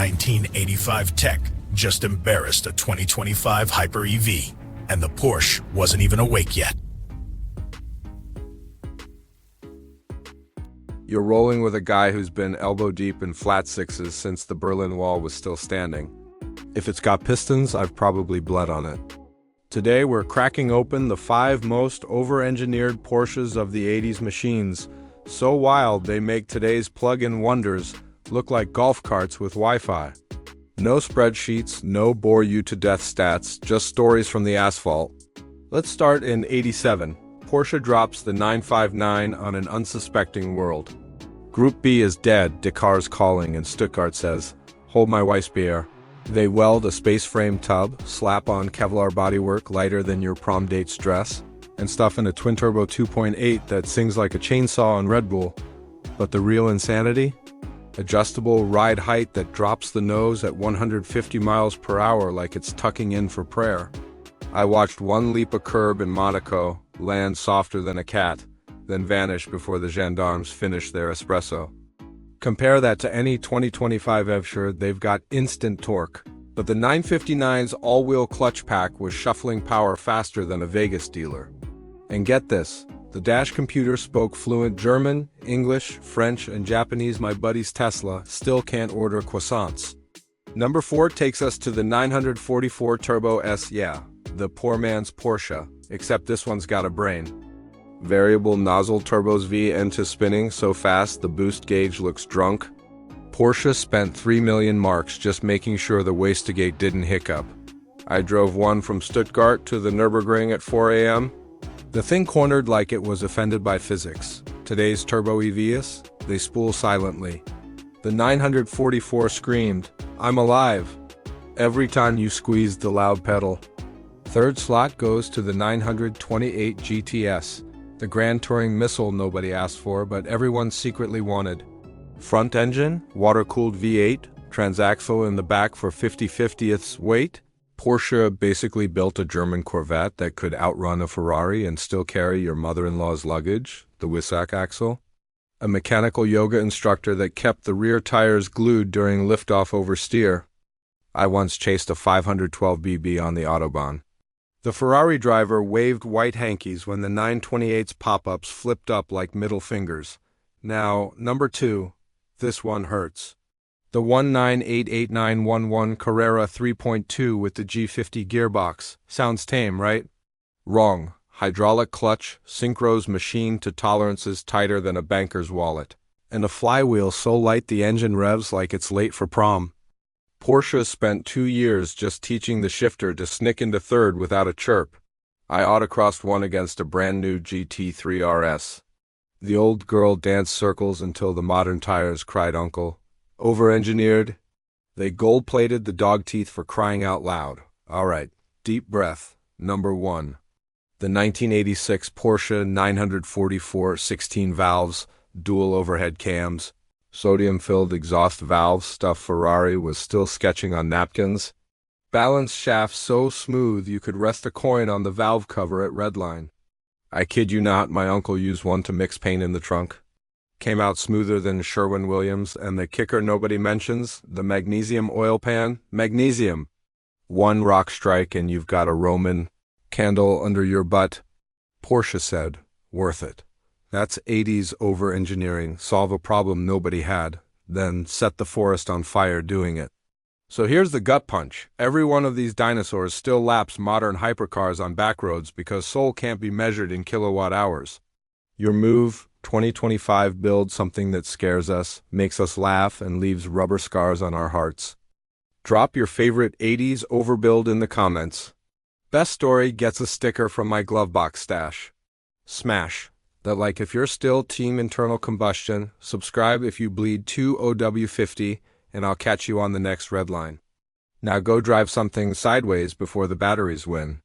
1985 tech just embarrassed a 2025 Hyper EV, and the Porsche wasn't even awake yet. You're rolling with a guy who's been elbow deep in flat sixes since the Berlin Wall was still standing. If it's got pistons, I've probably bled on it. Today we're cracking open the 5 most over-engineered Porsches of the 80s machines, so wild they make today's plug-in wonders look like golf carts with Wi-Fi. No spreadsheets, no bore you to death stats, just stories from the asphalt. Let's start in '87. Porsche drops the 959 on an unsuspecting world. Group B is dead, Dakar's calling, and Stuttgart says, "Hold my Weissbier." They weld a space frame tub, slap on Kevlar bodywork lighter than your prom date's dress, and stuff in a twin-turbo 2.8 that sings like a chainsaw on Red Bull. But the real insanity? Adjustable ride height that drops the nose at 150 miles per hour like it's tucking in for prayer. I watched one leap a curb in Monaco, land softer than a cat, then vanish before the gendarmes finish their espresso. Compare that to any 2025 Evshire, they've got instant torque. But the 959's all-wheel clutch pack was shuffling power faster than a Vegas dealer. And get this, the dash computer spoke fluent German, English, French, and Japanese. My buddy's Tesla still can't order croissants. Number 4 takes us to the 944 Turbo S. Yeah, the poor man's Porsche, except this one's got a brain. Variable nozzle turbos VN to spinning so fast the boost gauge looks drunk. Porsche spent 3 million marks just making sure the wastegate didn't hiccup. I drove one from Stuttgart to the Nürburgring at 4 a.m. The thing cornered like it was offended by physics. Today's turbo EVs, they spool silently. The 944 screamed, "I'm alive," every time you squeezed the loud pedal. Third slot goes to the 928 GTS, the Grand Touring missile nobody asked for but everyone secretly wanted. Front engine, water-cooled V8, transaxle in the back for 50/50ths weight. Porsche basically built a German Corvette that could outrun a Ferrari and still carry your mother-in-law's luggage, the wizardry. A mechanical yoga instructor that kept the rear tires glued during liftoff oversteer. I once chased a 512 BB on the Autobahn. The Ferrari driver waved white hankies when the 928's pop-ups flipped up like middle fingers. Now, number 2. This one hurts. The 1988-911 Carrera 3.2 with the G50 gearbox. Sounds tame, right? Wrong. Hydraulic clutch, synchros machined to tolerances tighter than a banker's wallet. And a flywheel so light the engine revs like it's late for prom. Porsche spent 2 years just teaching the shifter to snick into third without a chirp. I autocrossed one against a brand new GT3 RS. The old girl danced circles until the modern tires cried uncle. Over-engineered? They gold-plated the dog teeth for crying out loud. Alright, deep breath. Number 1. The 1986 Porsche 944 16 valves, dual overhead cams, sodium-filled exhaust valve stuff Ferrari was still sketching on napkins. Balanced shaft so smooth you could rest a coin on the valve cover at Redline. I kid you not, my uncle used one to mix paint in the trunk. Came out smoother than Sherwin-Williams, and the kicker nobody mentions, the magnesium oil pan. Magnesium. One rock strike and you've got a Roman candle under your butt. Porsche said, worth it. That's 80s over-engineering. Solve a problem nobody had, then set the forest on fire doing it. So here's the gut punch. Every one of these dinosaurs still laps modern hypercars on backroads because soul can't be measured in kilowatt hours. Your move, 2025 build something that scares us, makes us laugh, and leaves rubber scars on our hearts. Drop your favorite 80s overbuild in the comments. Best story gets a sticker from my glove box stash. Smash that like if you're still team internal combustion, subscribe if you bleed 2 OW50, and I'll catch you on the next red line. Now go drive something sideways before the batteries win.